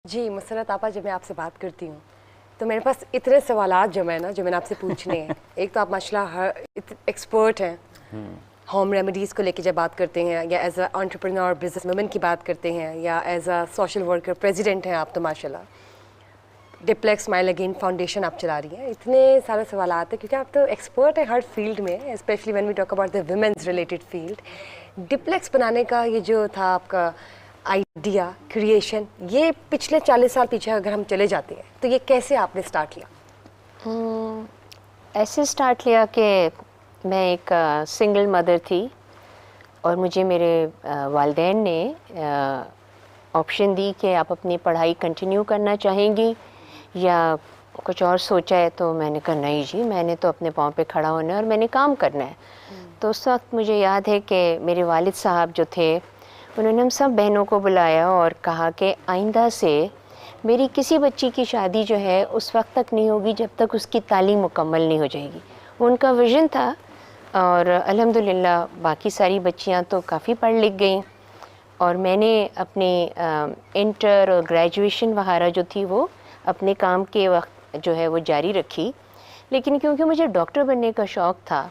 جی مسرت آپا، جب میں آپ سے بات کرتی ہوں تو میرے پاس اتنے سوالات جو میں نے آپ سے پوچھنے ہیں. ایک تو آپ ماشاءاللہ ایکسپرٹ ہیں ہوم ریمیڈیز کو لے کے جب بات کرتے ہیں، یا as a entrepreneur business woman کی بات کرتے ہیں، یا as a social worker president ہیں آپ، تو ماشاءاللہ ڈپلیکس اسمائل اگین فاؤنڈیشن آپ چلا رہی ہیں. اتنے سارے سوالات ہیں کیونکہ آپ تو ایکسپرٹ ہیں ہر فیلڈ میں، especially when we talk about the women's related field. Duplex بنانے کا یہ جو تھا آپ کا آئیڈیا کریشن، یہ پچھلے 40 سال پیچھے اگر ہم چلے جاتے ہیں تو یہ کیسے آپ نے اسٹارٹ کیا؟ ایسے اسٹارٹ لیا کہ میں ایک سنگل مدر تھی، اور مجھے میرے والدین نے آپشن دی کہ آپ اپنی پڑھائی کنٹینیو کرنا چاہیں گی یا کچھ اور سوچا ہے. تو میں نے کہا نہیں جی، میں نے تو اپنے پاؤں پہ کھڑا ہونا ہے اور میں نے کام کرنا ہے. تو اس وقت مجھے یاد ہے کہ میرے والد صاحب جو تھے انہوں نے ہم سب بہنوں کو بلایا اور کہا کہ آئندہ سے میری کسی بچی کی شادی جو ہے اس وقت تک نہیں ہوگی جب تک اس کی تعلیم مکمل نہیں ہو جائے گی. وہ ان کا ویژن تھا، اور الحمدللہ باقی ساری بچیاں تو کافی پڑھ لکھ گئیں، اور میں نے اپنی انٹر اور گریجویشن وغیرہ جو تھی وہ اپنے کام کے وقت جو ہے وہ جاری رکھی. لیکن کیونکہ مجھے ڈاکٹر بننے کا شوق تھا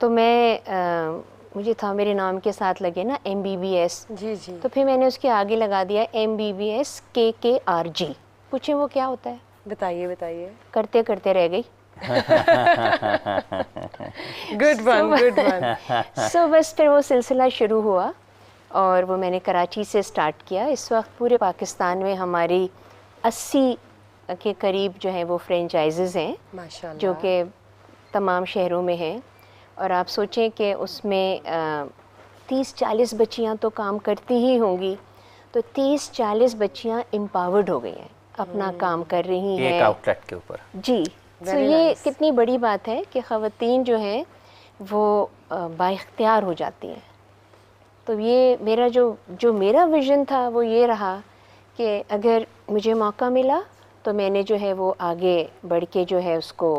تو میں مجھے تھا میرے نام کے ساتھ لگے نا MBBS. جی جی. تو پھر میں نے اس کے آگے لگا دیا MBBS KKRG. پوچھیں وہ کیا ہوتا ہے؟ بتائیے بتائیے. کرتے کرتے رہ گئی. Good one good one. So بس پھر وہ سلسلہ شروع ہوا اور وہ میں نے کراچی سے سٹارٹ کیا. اس وقت پورے پاکستان میں ہماری 80 کے قریب جو ہیں وہ فرینچائزز ہیں جو کہ تمام شہروں میں ہیں. اور آپ سوچیں کہ اس میں 30-40 بچیاں تو کام کرتی ہی ہوں گی، تو 30-40 بچیاں امپاورڈ ہو گئی ہیں، اپنا کام کر رہی ہیں ایک آؤٹ لیٹ کے اوپر. جی. تو یہ کتنی بڑی بات ہے کہ خواتین جو ہیں وہ با اختیار ہو جاتی ہیں. تو یہ میرا جو میرا ویژن تھا وہ یہ رہا کہ اگر مجھے موقع ملا تو میں نے جو ہے وہ آگے بڑھ کے جو ہے اس کو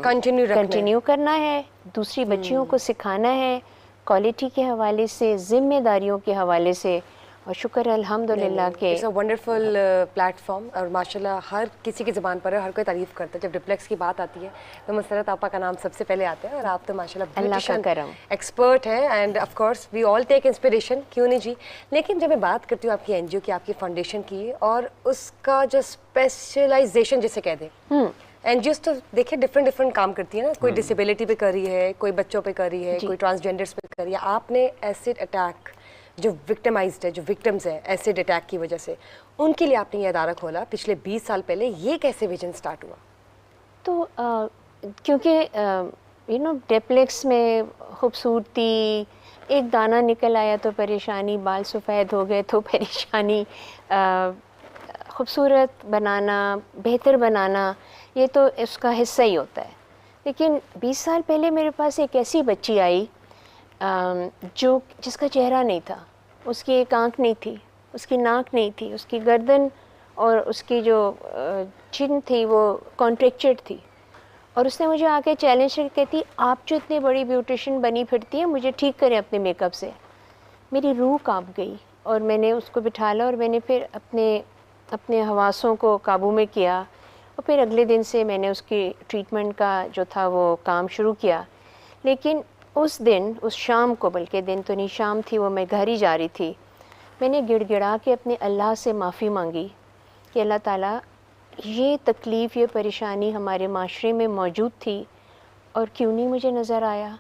کنٹینیو کرنا ہے، دوسری بچیوں کو سکھانا ہے، کوالٹی کے حوالے سے، ذمہ داریوں کے حوالے سے. اور شکر الحمدللہ کہ it's a wonderful platform, اور ماشاءاللہ ہر کسی کی زبان پر ہے، ہر کوئی تعریف کرتا ہے. جب ڈپلیکس کی بات آتی ہے تو مسرت آپا کا نام سب سے پہلے آتا ہے، اور آپ تو ماشاءاللہ اللہ کا کرم ایکسپرٹ ہیں. And of course we all take inspiration, کیوں نہیں جی. لیکن جب میں بات کرتی ہوں آپ کی NGO کی، آپ کی فاؤنڈیشن کی، اور اس کا جو اسپیشلائزیشن جسے کہہ دیں، NGOs تو دیکھیں ڈفرینٹ کام کرتی ہیں نا. کوئی ڈسیبلٹی پہ کر رہی ہے، کوئی بچوں پہ کر رہی ہے، کوئی ٹرانسجینڈرس پہ کر رہی ہے. آپ نے ایسڈ اٹیک جو وکٹمائزڈ ہے، جو وکٹمز ہیں ایسڈ اٹیک کی وجہ سے، ان کے لیے آپ نے یہ ادارہ کھولا پچھلے 20 سال پہلے. یہ کیسے ویژن سٹارٹ ہوا؟ تو کیونکہ ڈپلیکس میں خوبصورتی، ایک دانہ نکل آیا تو پریشانی، بال سفید ہو گئے تو پریشانی. خوبصورت بنانا، بہتر بنانا، یہ تو اس کا حصہ ہی ہوتا ہے. لیکن 20 سال پہلے میرے پاس ایک ایسی بچی آئی جس کا چہرہ نہیں تھا، اس کی ایک آنکھ نہیں تھی، اس کی ناک نہیں تھی، اس کی گردن اور اس کی جو چن تھی وہ کانٹریکچرڈ تھی. اور اس نے مجھے آ کے چیلنج کر کہتی آپ جو اتنی بڑی بیوٹیشین بنی پھرتی ہیں مجھے ٹھیک کریں اپنے میک اپ سے. میری روح کانپ گئی، اور میں نے اس کو بٹھالا اور میں نے پھر اپنے حواسوں کو قابو میں کیا. اور پھر اگلے دن سے میں نے اس کی ٹریٹمنٹ کا جو تھا وہ کام شروع کیا. لیکن اس دن، اس شام کو، بلکہ دن تو نہیں شام تھی، وہ میں گھر ہی جا رہی تھی، میں نے گڑ گڑا کے اپنے اللہ سے معافی مانگی کہ اللہ تعالیٰ یہ تکلیف، یہ پریشانی ہمارے معاشرے میں موجود تھی اور کیوں نہیں مجھے نظر آیا.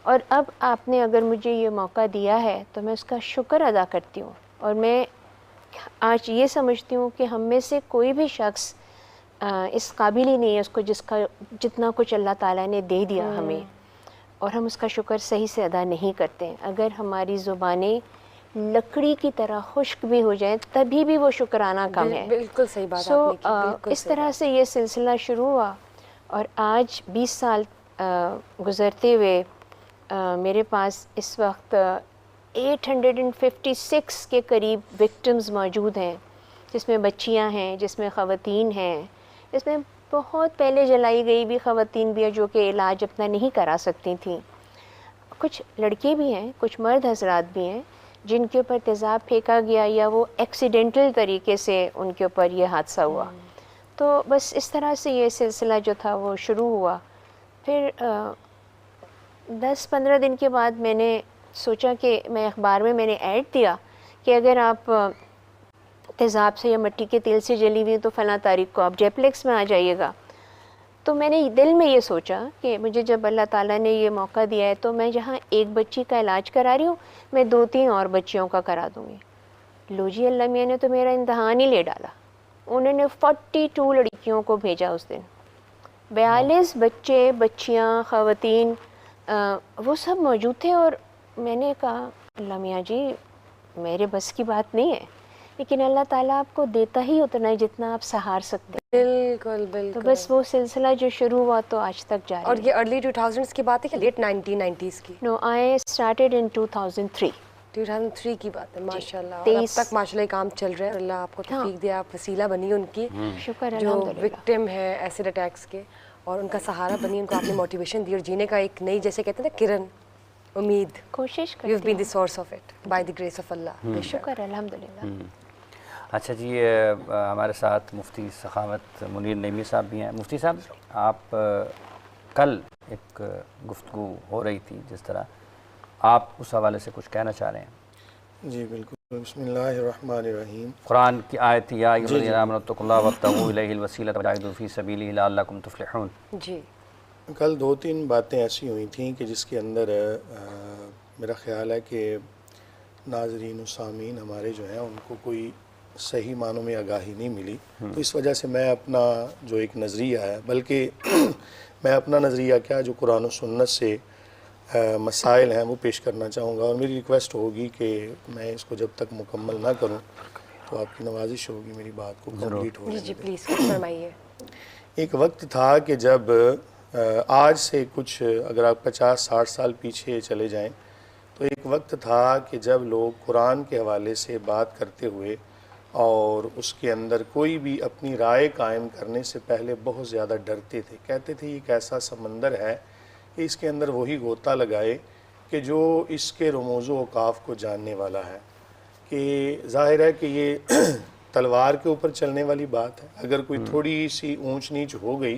اور اب آپ نے اگر مجھے یہ موقع دیا ہے تو میں اس کا شکر ادا کرتی ہوں. اور میں آج یہ سمجھتی ہوں کہ ہم میں سے کوئی بھی شخص اس قابل ہی نہیں ہے اس کو جتنا کچھ اللہ تعالیٰ نے دے دیا ہمیں، اور ہم اس کا شکر صحیح سے ادا نہیں کرتے ہیں. اگر ہماری زبانیں لکڑی کی طرح خشک بھی ہو جائیں تبھی بھی وہ شکرانہ کم ہے. بالکل صحیح بات سو آپ نے کی، بالکل اس طرح سے یہ سلسلہ شروع ہوا، اور آج 20 سال گزرتے ہوئے میرے پاس اس وقت 856 کے قریب وکٹمز موجود ہیں، جس میں بچیاں ہیں، جس میں خواتین ہیں، جس میں بہت پہلے جلائی گئی بھی خواتین بھی ہیں جو کہ علاج اپنا نہیں کرا سکتی تھیں. کچھ لڑکے بھی ہیں، کچھ مرد حضرات بھی ہیں جن کے اوپر تیزاب پھینکا گیا یا وہ ایکسیڈنٹل طریقے سے ان کے اوپر یہ حادثہ ہوا. تو بس اس طرح سے یہ سلسلہ جو تھا وہ شروع ہوا. پھر 10-15 دن کے بعد میں نے سوچا کہ میں اخبار میں نے ایڈ دیا کہ اگر آپ تیزاب سے یا مٹی کے تیل سے جلی ہوئی تو فلاں تاریخ کو آپ جیپلیکس میں آ جائیے گا. تو میں نے دل میں یہ سوچا کہ مجھے جب اللہ تعالیٰ نے یہ موقع دیا ہے تو میں جہاں ایک بچی کا علاج کرا رہی ہوں میں 2-3 اور بچیوں کا کرا دوں گی. لو جی اللہ میاں نے تو میرا امتحان ہی لے ڈالا. انہوں نے 42 لڑکیوں کو بھیجا اس دن. 42 بچے بچیاں خواتین وہ سب موجود تھے. اور میں نے کہا اللہ میاں جی میرے بس کی بات نہیں ہے, لیکن اللہ تعالیٰ آپ کو دیتا ہی اتنا ہے جتنا آپ سہار سکتے ہیں. بالکل تو بالکل. بس وہ سلسلہ جو شروع ہوا تو آج تک جاری. اور یہ ارلی 2000s کی بات ہے کہ لیٹ 1990s کی؟ نو آئی اسٹارٹیڈ ان 2003. 2003 کی بات ہے. ماشاء اللہ. اور اب 23 تک ماشاء اللہ کام چل رہا ہے. اللہ آپ کو توفیق دے, آپ وسیلہ بنی ان کی شکر جو الحمدللہ. وکٹم ہے ایسڈ اٹیکس کے, اور ان کا سہارا بنی, ان کو آپ نے موٹیویشن دی اور جینے کا ایک نئی, جیسے کہتے ہیں نا, کرن امید. کوشش یو ہیو کرتی been the source of it by the grace of Allah. بے شک. شکر الحمدللہ. اچھا جی, ہمارے ساتھ مفتی سخاوت منیر نعیمی صاحب بھی ہیں. مفتی صاحب, آپ کل ایک گفتگو ہو رہی تھی جس طرح, آپ اس حوالے سے کچھ کہنا چاہ رہے ہیں؟ جی بالکل. بسم اللہ الرحمن الرحیم. قرآن کی آیت یا ایھا الذین آمنوا اتقوا اللہ وابتغوا الیہ الوسیلۃ وجاہدوا فی سبیلہ لعلکم تفلحون. جی. کل 2-3 باتیں ایسی ہوئی تھیں کہ جس کے اندر میرا خیال ہے کہ ناظرین و سامعین ہمارے جو ہیں ان کو کوئی صحیح معنوں میں آگاہی نہیں ملی. تو اس وجہ سے میں اپنا جو ایک نظریہ ہے, بلکہ میں اپنا نظریہ کیا جو قرآن و سنت سے مسائل ہیں وہ پیش کرنا چاہوں گا. اور میری ریکویسٹ ہوگی کہ میں اس کو جب تک مکمل نہ کروں تو آپ کی نوازش ہوگی میری بات کو کمپلیٹ ہو جی جائے. جی پلیز فرمائیے. ایک وقت تھا کہ جب آج سے کچھ اگر آپ 50-60 سال پیچھے چلے جائیں تو ایک وقت تھا کہ جب لوگ قرآن کے حوالے سے بات کرتے ہوئے اور اس کے اندر کوئی بھی اپنی رائے قائم کرنے سے پہلے بہت زیادہ ڈرتے تھے. کہتے تھے یہ ایک ایسا سمندر ہے کہ اس کے اندر وہی غوطہ لگائے کہ جو اس کے رموز و اوقاف کو جاننے والا ہے. کہ ظاہر ہے کہ یہ تلوار کے اوپر چلنے والی بات ہے. اگر کوئی تھوڑی سی اونچ نیچ ہو گئی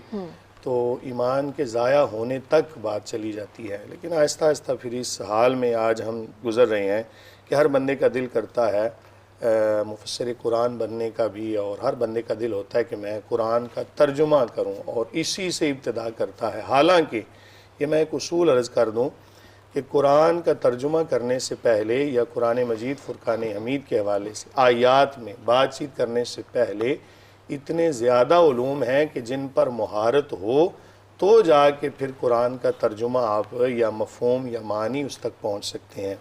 تو ایمان کے ضائع ہونے تک بات چلی جاتی ہے. لیکن آہستہ آہستہ پھر اس حال میں آج ہم گزر رہے ہیں کہ ہر بندے کا دل کرتا ہے مفسر قرآن بننے کا بھی, اور ہر بندے کا دل ہوتا ہے کہ میں قرآن کا ترجمہ کروں, اور اسی سے ابتدا کرتا ہے. حالانکہ یہ میں ایک اصول عرض کر دوں کہ قرآن کا ترجمہ کرنے سے پہلے یا قرآن مجید فرقان حمید کے حوالے سے آیات میں بات چیت کرنے سے پہلے اتنے زیادہ علوم ہیں کہ جن پر مہارت ہو تو جا کے پھر قرآن کا ترجمہ آپ یا مفہوم یا معنی اس تک پہنچ سکتے ہیں.